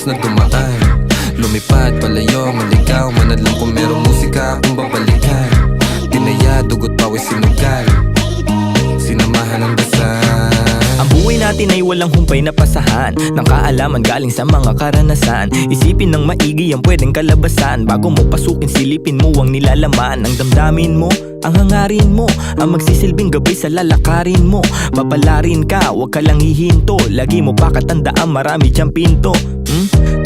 na dumaan. Lumipad, palayo, maligaw, manadlang kung merong musika akong babalikan. Tinaya, dugot, pawis, sinugal, sinamahan ng dasal. Ang buhay natin ay walang humpay na pasahan ng kaalaman galing sa mga karanasan. Isipin ng maigi ang pwedeng kalabasan. Bago mo pasukin, silipin mo ang nilalaman. Ang damdamin mo, ang hangarin mo, ang magsisilbing gabay sa lalakarin mo. Papalarin ka, wag ka lang hihinto. Lagi mo pa katandaan, marami diyang pinto.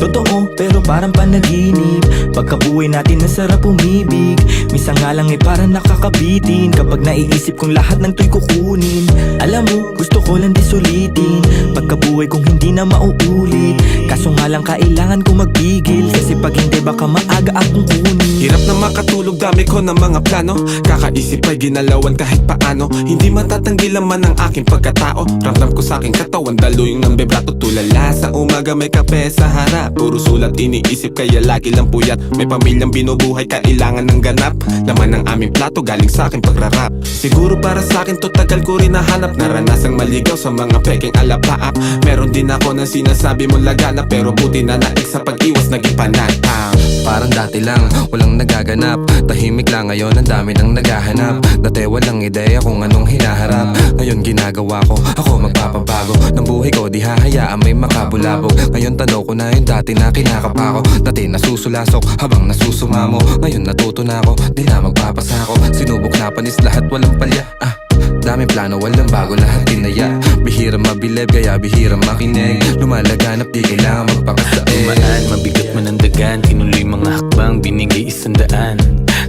Totoo, pero parang panaginip. Pagkabuhay natin nasarap umibig. Minsan nga lang parang nakakabitin kapag naiisip kong lahat ng to'y kukunin. Alam mo, gusto ko lang di sulitin pagkabuhay kong hindi na mauulit. Kaso nga lang kailangan ko magpigil, kasi pag hindi baka maaga akong kunin. Hirap na makatulog, dami ko ng mga plano. Kakaisip ay ginalawan kahit paano. Hindi matatanggi laman ang aking pagkatao. Ramdam ko sa aking katawan, daluyong ng bebrato. Tulala sa umaga, may kape sa harap. Puro sulat iniisip, kaya lagi lang puyat. May pamilyang binubuhay, kailangan ng ganap. Laman ng aming plato, galing sa aking pagrarap. Siguro para sa akin to, tagal ko rin nahanap. Naranasang maligaw sa mga peking alapaap. Meron din ako ng sinasabi mong lagana, pero buti na naik sa pag-iwas, naging panatang. Parang dati lang, walang nagaganap. Tahimik lang, ngayon ang dami nang naghahanap. Dati walang ideya kung anong hinaharap. Ngayon ginagawa ko, ako magpapabago ng buhay ko, di hahayaan may makabulabog. Ngayon tanaw ko na yung dati na kinakapa ko. Dati nasusulasok habang nasusumamo. Ngayon natuto na ako, di na magpapasako. Sinubok na panis lahat, walang palya. Dami plano, walang bago, lahat tinaya. Bihira mabilib, kaya bihira makinig. Lumalaganap, di kailangan magpakasain. Tumaan, mabigat man ang dagan. Tinuloy mga hakbang, binigay 100.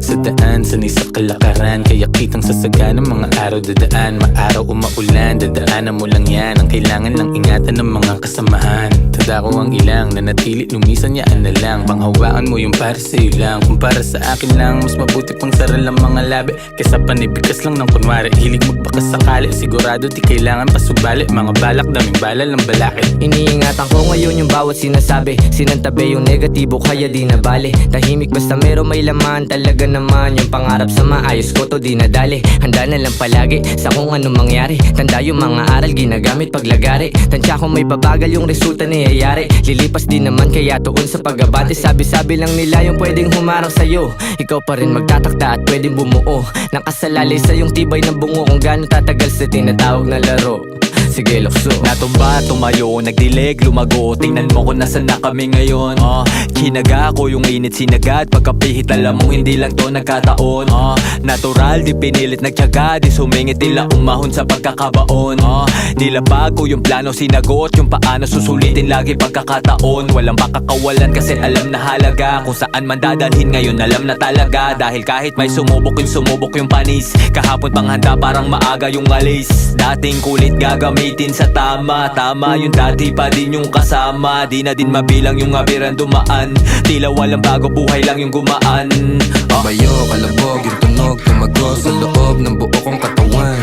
Sa daan, sanay sa kalakaran. Kaya kitang sasaga ng mga araw dadaan. Maaraw o maulan, dadaanan mo lang yan. Ang kailangan lang ingatan ng mga kasamahan. Tadako ang ilang, nanatili, lumisan yaan na lang. Panghawaan mo yung para sa'yo lang. Kung para sa akin lang, mas mabuti pang saral ang mga labi kaysa panibigas lang ng kunwari. Hilig magbakas sakali, sigurado di kailangan pasubali. Mga balak, daming bala lang balakid. Iniingatan ko ngayon yung bawat sinasabi. Sinantabi yung negatibo, kaya di na bale. Tahimik basta meron may laman. Talaga naman yung pangarap sa maayos ko to di nadali. Handa na lang palagi sa kung anong mangyari. Tanda yung mga aral ginagamit paglagari. Tansya kung may pabagal yung resulta niyayari. Lilipas din naman kaya tuon sa pag-abante. Sabi-sabi lang nila yung pwedeng humarang sa'yo. Ikaw pa rin magtatakta at pwedeng bumuo. Nakasalalay sa yung tibay ng bungo. Kung gaano tatagal sa tinatawag na laro. Sige, lukso. Natumba, tumayo, nagdilig, lumago. Tingnan mo kung nasan na kami ngayon. Kinaga ko yung init sinagad. Pagkapihit alam mong hindi lang to nagkataon. Natural, di pinilit nagtyaga. Di sumingit, tila umahon sa pagkakabaon. Nilapag ko yung plano, sinagot yung paano susulitin lagi pagkakataon. Walang pakakawalan kasi alam na halaga. Kung saan man dadalhin ngayon alam na talaga. Dahil kahit may sumubok yung panis. Kahapon pang handa parang maaga yung alis. Dating kulit gagamitin sa tama. Tama yung dati pa din yung kasama. Di na din mabilang yung abiran dumaan. Tila walang bago, buhay lang yung gumaan. Bayo, kalabog, yung tunog, tumago sa loob ng buo kong katawan.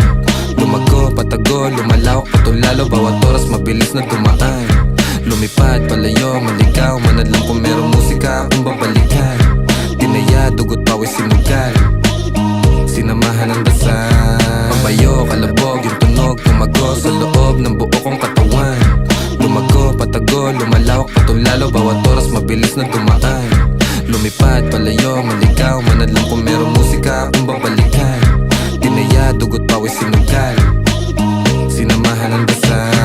Lumago, patago, lumalawak, patulalo. Bawat oras mabilis na dumaan. Lumipad, palayo, maligaw, manadlang kung merong musika akong babalikan. Tinaya, dugot, pawis, sinugal, sinamahan ng dasal. Pabayo, kalabog, yung tunog, tumago sa loob ng buo kong katawan. Lumago, patago, lumalawak, patulalo. Bawat oras mabilis na dumaan. Lumipad, palayo, maligaw, manadlang kung merong musika akong babalikan. Tinaya, dugot, pawis, sinugal, sinamahan ng dasal.